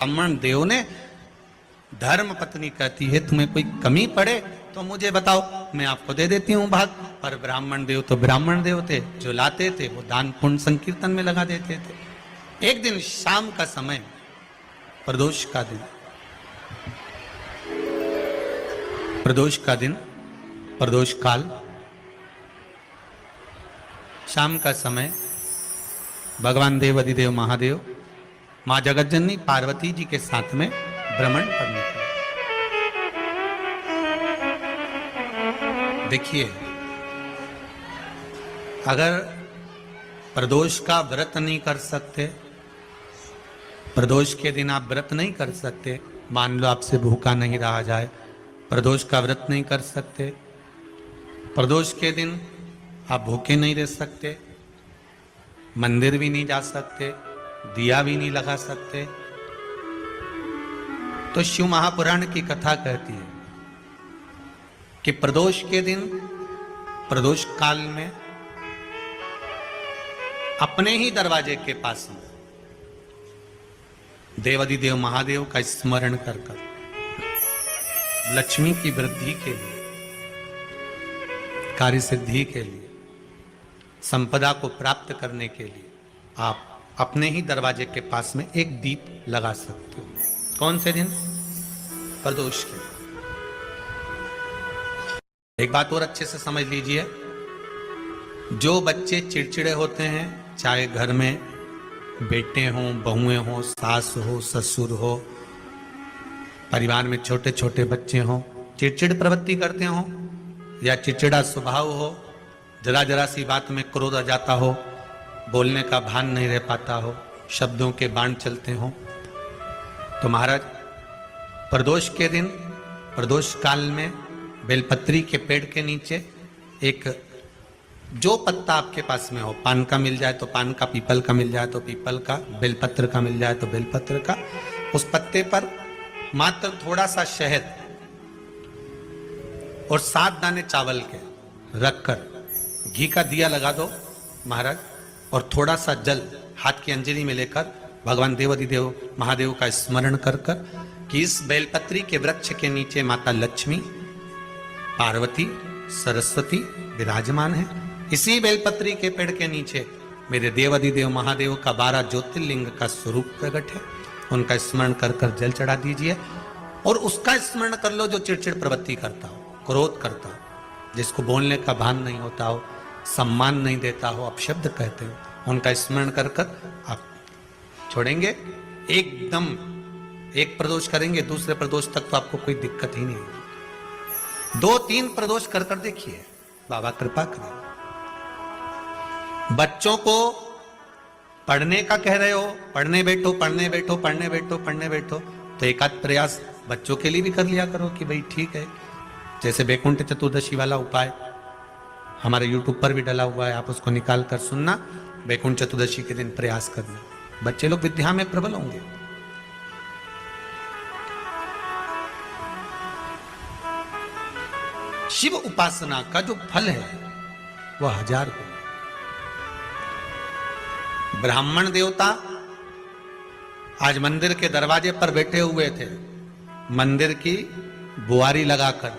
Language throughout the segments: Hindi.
ब्राह्मण देव ने धर्म पत्नी कहती है तुम्हें कोई कमी पड़े तो मुझे बताओ, मैं आपको दे देती हूँ भाग। पर ब्राह्मण देव तो ब्राह्मण देव थे, जो लाते थे वो दान पुण्य संकीर्तन में लगा देते थे। एक दिन शाम का समय, प्रदोष का दिन, प्रदोष काल, शाम का समय, भगवान देव अधिदेव महादेव मां जगतजननी पार्वती जी के साथ में भ्रमण पर निकले। देखिए, अगर प्रदोष का व्रत नहीं कर सकते, प्रदोष के दिन आप व्रत नहीं कर सकते, मान लो आपसे भूखा नहीं रहा जाए, प्रदोष का व्रत नहीं कर सकते, प्रदोष के दिन आप भूखे नहीं रह सकते, मंदिर भी नहीं जा सकते, दिया भी नहीं लगा सकते, तो शिव महापुराण की कथा कहती है कि प्रदोष के दिन, प्रदोष काल में अपने ही दरवाजे के पास में देवाधिदेव महादेव का स्मरण कर लक्ष्मी की वृद्धि के लिए, कार्य सिद्धि के लिए, संपदा को प्राप्त करने के लिए आप अपने ही दरवाजे के पास में एक दीप लगा सकते हो। कौन से दिन? प्रदोष के। एक बात और अच्छे से समझ लीजिए, जो बच्चे चिड़चिड़े होते हैं, चाहे घर में बेटे हों, बहुएं हों, सास हो, ससुर हो, परिवार में छोटे छोटे बच्चे हों, चिड़चिड़ प्रवृत्ति करते हों या चिड़चिड़ा स्वभाव हो, जरा जरा सी बात में क्रोध आ जाता हो, बोलने का भान नहीं रह पाता हो, शब्दों के बाण चलते हों, तो महाराज प्रदोष के दिन, प्रदोष काल में बेलपत्री के पेड़ के नीचे एक, जो पत्ता आपके पास में हो, पान का मिल जाए तो पान का, पीपल का मिल जाए तो पीपल का, बेलपत्र का मिल जाए तो बेलपत्र का, उस पत्ते पर मात्र थोड़ा सा शहद और 7 दाने चावल के रखकर घी का दिया लगा दो महाराज, और थोड़ा सा जल हाथ की अंजलि में लेकर भगवान देवाधिदेव महादेव का स्मरण कर कर कि इस बेलपत्री के वृक्ष के नीचे माता लक्ष्मी, पार्वती, सरस्वती विराजमान है। इसी बेलपत्री के पेड़ के नीचे मेरे देवाधिदेव महादेव का 12 ज्योतिर्लिंग का स्वरूप प्रकट है। उनका स्मरण कर कर जल चढ़ा दीजिए और उसका स्मरण कर लो जो चिड़चिड़ प्रवृत्ति करता हो, क्रोध करता हो, जिसको बोलने का भान नहीं होता हो, सम्मान नहीं देता हो, अपशब्द कहते हो, उनका स्मरण कर कर आप छोड़ेंगे। एकदम एक प्रदोष करेंगे, दूसरे प्रदोष तक तो आपको कोई दिक्कत ही नहीं होगी। 2-3 प्रदोष कर कर देखिए, बाबा कृपा करें। बच्चों को पढ़ने का कह रहे हो, पढ़ने बैठो, पढ़ने बैठो, पढ़ने बैठो, पढ़ने बैठो, तो एक आध प्रयास बच्चों के लिए भी कर लिया करो कि भाई ठीक है। जैसे वैकुंठ चतुर्दशी वाला उपाय हमारे YouTube पर भी डला हुआ है, आप उसको निकाल कर सुनना। वैकुंठ चतुर्दशी के दिन प्रयास करना, बच्चे लोग विद्या में प्रबल होंगे। शिव उपासना का जो फल है वह 1000 गुना। ब्राह्मण देवता आज मंदिर के दरवाजे पर बैठे हुए थे, मंदिर की बुआरी लगाकर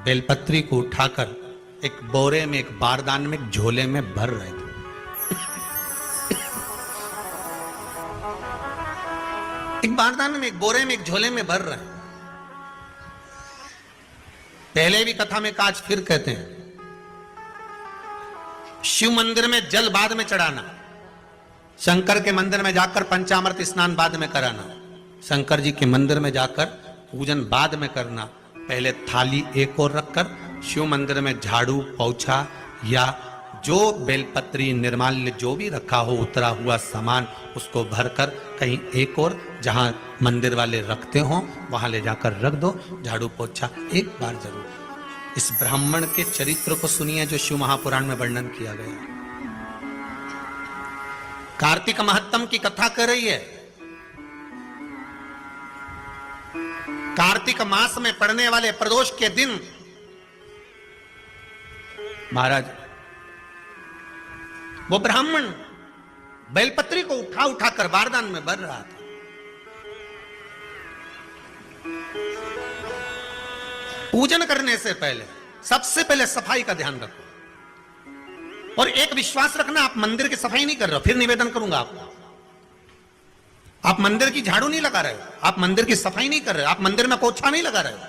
बेलपत्री को उठाकर एक बोरे में, एक बारदान में, एक झोले में भर रहे थे। एक बारदान में, एक बोरे में, एक झोले में भर रहे। पहले भी कथा में काज, फिर कहते हैं, शिव मंदिर में जल बाद में चढ़ाना, शंकर के मंदिर में जाकर पंचामृत स्नान बाद में कराना, शंकर जी के मंदिर में जाकर पूजन बाद में करना। पहले थाली एक और रखकर शिव मंदिर में झाड़ू, पोछा या जो बेलपत्री, निर्माल्य जो भी रखा हो, उतरा हुआ सामान, उसको भरकर कहीं एक और जहां मंदिर वाले रखते हो वहां ले जाकर रख दो। झाड़ू पोछा एक बार जरूर। इस ब्राह्मण के चरित्र को सुनिए जो शिव महापुराण में वर्णन किया गया। कार्तिक महत्तम की कथा कर रही है। कार्तिक मास में पड़ने वाले प्रदोष के दिन महाराज वो ब्राह्मण बेलपत्री को उठा उठा कर बारदान में भर रहा था। पूजन करने से पहले सबसे पहले सफाई का ध्यान रखो। और एक विश्वास रखना, आप मंदिर की सफाई नहीं कर रहे हो, फिर निवेदन करूंगा आपको, आप मंदिर की झाड़ू नहीं लगा रहे हो, आप मंदिर की सफाई नहीं कर रहे हो, आप मंदिर में पोछा नहीं लगा रहे हो।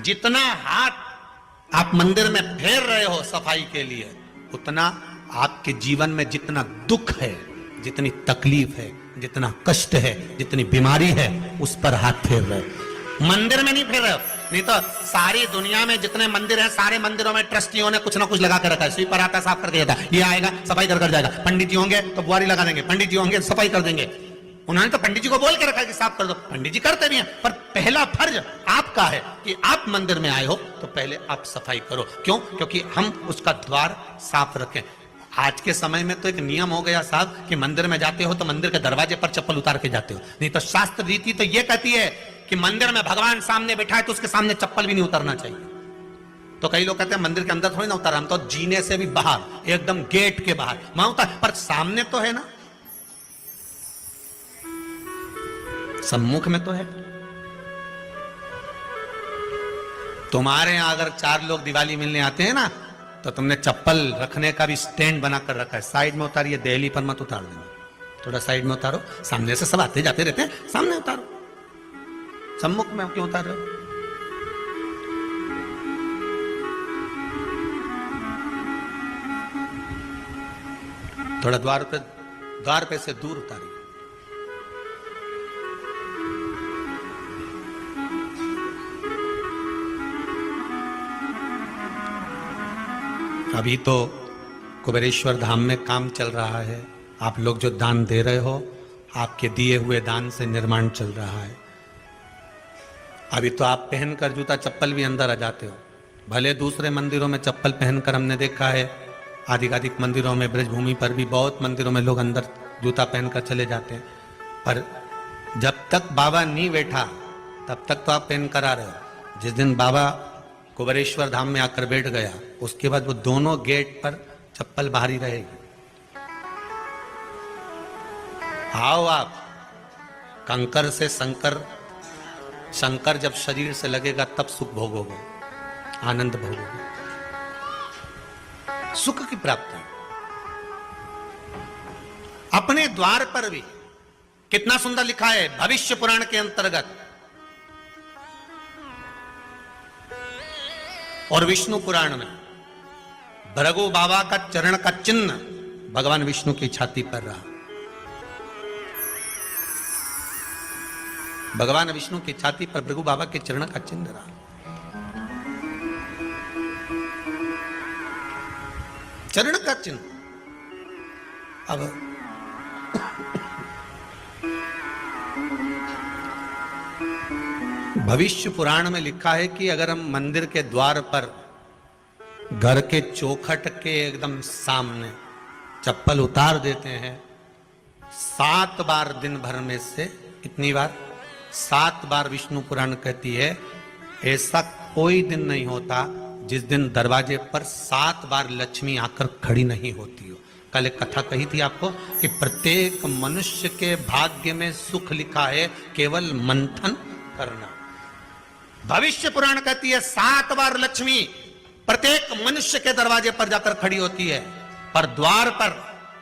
जितना हाथ आप मंदिर में फेर रहे हो सफाई के लिए, उतना आपके जीवन में जितना दुख है, जितनी तकलीफ है, जितना कष्ट है, जितनी बीमारी है, उस पर हाथ फेर रहे हो, मंदिर में नहीं फेर रहे हो। नहीं तो सारी दुनिया में जितने मंदिर हैं, सारे मंदिरों में ट्रस्टियों ने कुछ ना कुछ लगा कर रखा है। स्वीपर आता है, साफ करके देता है, ये आएगा सफाई कर जाएगा, पंडित जी होंगे तो बुआरी लगा देंगे, पंडित जी होंगे सफाई कर देंगे। उन्होंने तो पंडित जी को बोल के रखा है कि साफ कर दो, पंडित जी करते नहीं है। पर पहला फर्ज आपका है कि आप मंदिर में आए हो तो पहले आप सफाई करो। क्यों? क्योंकि हम उसका द्वार साफ रखें। आज के समय में तो एक नियम हो गया साहब कि मंदिर में जाते हो तो मंदिर के दरवाजे पर चप्पल उतार के जाते हो, नहीं तो शास्त्र रीति तो यह कहती है कि मंदिर में भगवान सामने बैठा है तो उसके सामने चप्पल भी नहीं उतारना चाहिए। तो कई लोग कहते हैं मंदिर के अंदर थोड़ी ना उतार, हम तो जीने से भी बाहर, एकदम गेट के बाहर वहां उतार, पर सामने तो है ना, सम्मुख में तो है। तुम्हारे यहां अगर 4 लोग दिवाली मिलने आते हैं ना, तो तुमने चप्पल रखने का भी स्टैंड बनाकर रखा है, साइड में उतारिए, दहली पर मत उतार देना, थोड़ा साइड में उतारो। सामने से सब आते जाते रहते हैं, सामने उतारो, सम्मुख में क्यों उतार रहे हो? थोड़ा द्वार पे से दूर उतारिए। अभी तो कुबेरेश्वर धाम में काम चल रहा है, आप लोग जो दान दे रहे हो, आपके दिए हुए दान से निर्माण चल रहा है। अभी तो आप पहनकर जूता चप्पल भी अंदर आ जाते हो, भले दूसरे मंदिरों में चप्पल पहनकर हमने देखा है, आधिकाधिक मंदिरों में, ब्रजभूमि पर भी बहुत मंदिरों में लोग अंदर जूता पहनकर चले जाते हैं, पर जब तक बाबा नहीं बैठा तब तक तो आप पहन कर आ रहे हो। जिस दिन बाबा कुबेरेश्वर धाम में आकर बैठ गया, उसके बाद वो दोनों गेट पर चप्पल बाहर ही रहेगी। आओ आप, कंकर से शंकर जब शरीर से लगेगा तब सुख भोगोगे, आनंद भोगोगे, सुख की प्राप्ति। अपने द्वार पर भी कितना सुंदर लिखा है भविष्य पुराण के अंतर्गत, और विष्णु पुराण में भृगु बाबा का चरण का चिन्ह भगवान विष्णु की छाती पर रहा। भगवान विष्णु की छाती पर भृगु बाबा के चरण का चिन्ह रहा। चरण का चिन्ह। अब भविष्य पुराण में लिखा है कि अगर हम मंदिर के द्वार पर घर के चौखट के एकदम सामने चप्पल उतार देते हैं, 7 बार दिन भर में से, कितनी बार? 7 बार विष्णु पुराण कहती है ऐसा कोई दिन नहीं होता जिस दिन दरवाजे पर 7 बार लक्ष्मी आकर खड़ी नहीं होती हो। कल एक कथा कही थी आपको कि प्रत्येक मनुष्य के भाग्य में सुख लिखा है, केवल मंथन करना। भविष्य पुराण कहती है 7 बार लक्ष्मी प्रत्येक मनुष्य के दरवाजे पर जाकर खड़ी होती है, पर द्वार पर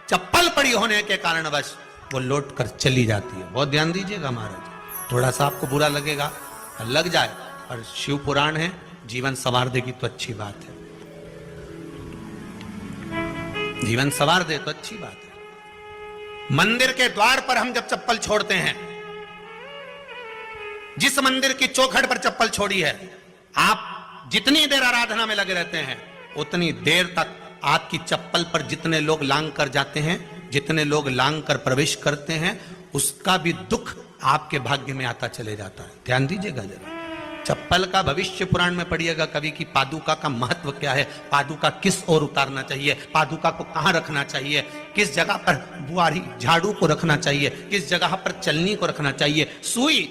चप्पल पड़ी होने के कारणवश वो लौट कर चली जाती है। बहुत ध्यान दीजिएगा महाराज, थोड़ा सा आपको बुरा लगेगा, लग जाए, और शिव पुराण है, जीवन संवार देगी तो अच्छी बात है, जीवन संवार दे तो अच्छी बात है। मंदिर के द्वार पर हम जब चप्पल छोड़ते हैं, जिस मंदिर की चौखट पर चप्पल छोड़ी है, आप जितनी देर आराधना में लगे रहते हैं, उतनी देर तक आपकी चप्पल पर जितने लोग लांग कर जाते हैं, जितने लोग लांग कर प्रवेश करते हैं, उसका भी दुख आपके भाग्य में आता चले जाता है। ध्यान दीजिएगा जरा, चप्पल का भविष्य पुराण में पढ़िएगा कभी कि पादुका का महत्व क्या है, पादुका किस ओर उतारना चाहिए, पादुका को कहां रखना चाहिए, किस जगह पर बुआरी झाड़ू को रखना चाहिए, किस जगह पर चलनी को रखना चाहिए, सुई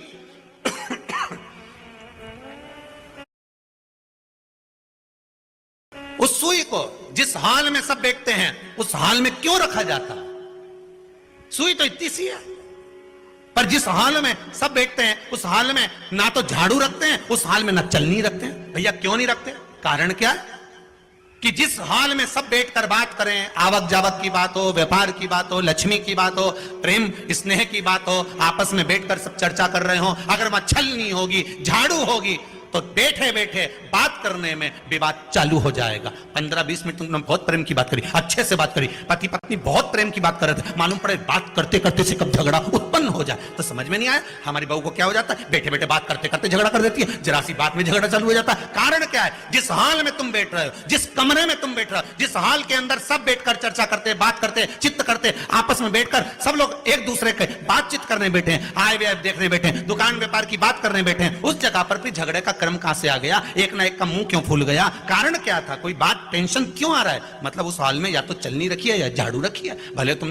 उस सुई को जिस हाल में सब देखते हैं, उस हाल में क्यों रखा जाता? सुई तो इतनी सी है, पर जिस हाल में सब बैठते हैं उस हाल में ना तो झाड़ू रखते हैं, उस हाल में ना चलनी रखते हैं। भैया क्यों नहीं रखते? कारण क्या है कि जिस हाल में सब बैठकर बात करें, आवक जावक की बात हो, व्यापार की बात हो, लक्ष्मी की बात हो, प्रेम स्नेह की बात हो, आपस में बैठकर सब चर्चा कर रहे हो, अगर वहां छलनी होगी, झाड़ू होगी, तो बैठे बैठे बात करने में विवाद चालू हो जाएगा। 15-20 मिनट तुमने बहुत प्रेम की बात करी, अच्छे से बात करी, पति पत्नी बहुत प्रेम की बात कर रहे थे, मालूम पड़े बात करते करते से कब झगड़ा उत्पन्न हो जाए तो समझ में नहीं आया। हमारी बहू को क्या हो जाता है, बैठे बैठे बात करते करते झगड़ा कर देती है, जरा सी बात में झगड़ा चालू हो जाता है। कारण क्या है? जिस हाल में तुम बैठ रहे हो, जिस कमरे में तुम बैठ रहे हो, जिस हाल के अंदर सब बैठकर चर्चा करते, बात करते, चित्त करते, आपस में बैठकर सब लोग एक दूसरे के बातचीत करने बैठे हैं, आय व्यय देखने बैठे हैं, दुकान व्यापार की बात करने बैठे हैं, उस जगह पर भी झगड़े का क्रम कहां से आ गया? एक ना एक का मुंह क्यों फूल गया? कारण क्या था? कोई बात टेंशन क्यों आ रहा है? मतलब उस हाल में या तो चलनी रखी है या झाड़ू रखी है। भले तुम